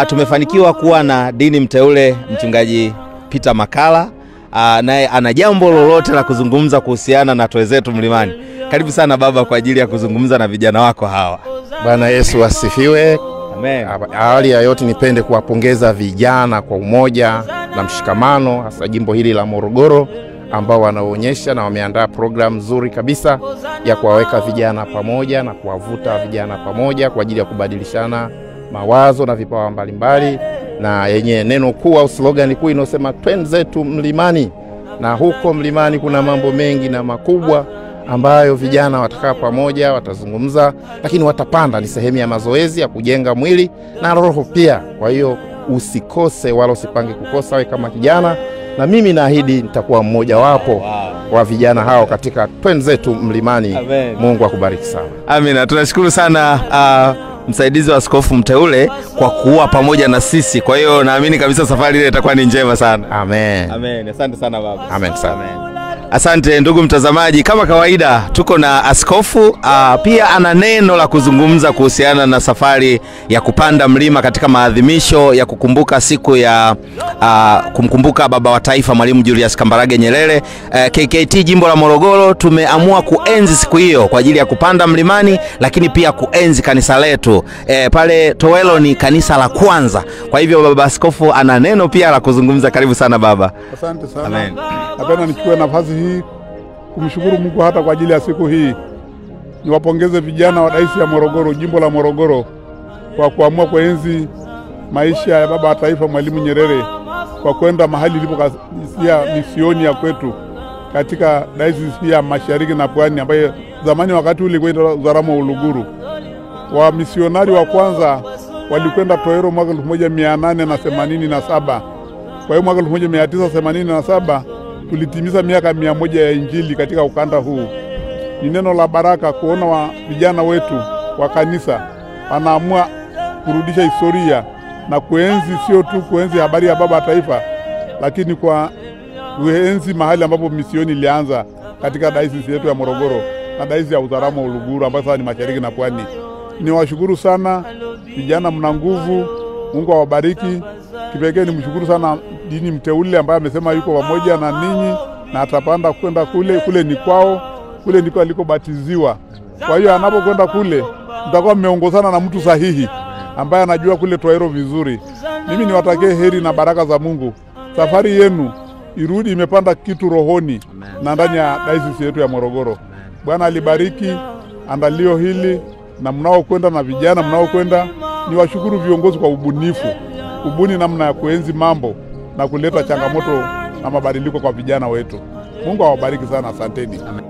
tumefanikiwa kuwa na dini mteule mchungaji Peter Makala, naye ana jambo lolote la kuzungumza kuhusiana na Twezetu Mlimani. Karibu sana baba kwa ajili ya kuzungumza na vijana wako hawa. Bwana Yesu asifiwe. Amen. Awali ya yote nipende kuwapongeza vijana kwa umoja na mshikamano, hasa jimbo hili la Morogoro, ambao wanaonyesha na wameandaa program nzuri kabisa ya kuwaweka vijana pamoja na kuwavuta vijana pamoja kwa ajili ya kubadilishana mawazo na vipawa mbalimbali, na yenye neno kuu au slogan kuu inayosema Twezetu Mlimani. Na huko mlimani kuna mambo mengi na makubwa ambayo vijana watakaa pamoja, watazungumza, lakini watapanda. Ni sehemu ya mazoezi ya kujenga mwili na roho pia. Kwa hiyo usikose wala usipange kukosa wewe kama kijana, na mimi naahidi nitakuwa mmoja wapo wa vijana hao katika Twezetu Mlimani. Amen. Mungu akubariki sana. Amina. Tunashukuru sana msaidizi wa askofu mteule kwa kuwa pamoja na sisi. Kwa hiyo naamini kabisa safari ile itakuwa ni njema sana. Amen. Amen. Asante sana baba. Amen sana. Amen. Asante ndugu mtazamaji, kama kawaida tuko na askofu, pia ana neno la kuzungumza kuhusiana na safari ya kupanda mlima katika maadhimisho ya kukumbuka siku ya kumkumbuka baba wa taifa Mwalimu Julius Kambarage Nyerere. KKT jimbo la Morogoro tumeamua kuenzi siku hiyo kwa ajili ya kupanda mlimani, lakini pia kuenzi kanisa letu. Pale Towelo ni kanisa la kwanza. Kwa hivyo baba askofu ana neno pia la kuzungumza. Karibu sana baba. Asante sana. Amen. Napenda nichukue nafasi hii kumshukuru Mungu hata kwa ajili ya siku hii. Niwapongeze vijana wa Dayosisi ya Morogoro, jimbo la Morogoro, kwa kuamua kuenzi maisha ya baba wa taifa Mwalimu Nyerere, kwa kwenda mahali ilipokuwa misioni ya kwetu katika Dayosisi ya Mashariki na Pwani, ambayo zamani wakati ule kwenda Uzaramo Uluguru. Wa misionari wa kwanza walikwenda Toero mwaka 1887. Kwa hiyo mwaka 1987 tulitimiza miaka 100 ya Injili katika ukanda huu. Ni neno la baraka kuona wa vijana wetu wa kanisa wanaamua kurudisha historia na kuenzi, sio tu kuenzi habari ya baba taifa, lakini kwa kuenzi mahali ambapo misioni ilianza katika dayosisi yetu ya Morogoro na dayosisi ya Uzaramo Uluguru, ambayo sasa ni Mashariki na Pwani. Niwashukuru sana vijana, mna nguvu. Mungu awabariki. Kipekee nimshukuru sana dini mteule ambaye amesema yuko pamoja na ninyi na atapanda kwenda kule ni kwao, kule ndiko alikobatiziwa. Kwa hiyo anapokwenda kule mtakuwa mmeongozana na mtu sahihi ambaye anajua kule Toero vizuri. Mimi niwatakie heri na baraka za Mungu. Safari yenu irudi imepanda kitu rohoni na ndani ya dayosisi yetu ya Morogoro. Bwana alibariki andalio hili, na mnaokwenda na vijana mnaokwenda, niwashukuru viongozi kwa ubunifu, kubuni namna ya kuenzi mambo na kuleta changamoto na mabadiliko kwa vijana wetu. Mungu awabariki sana. Asanteni. Amen.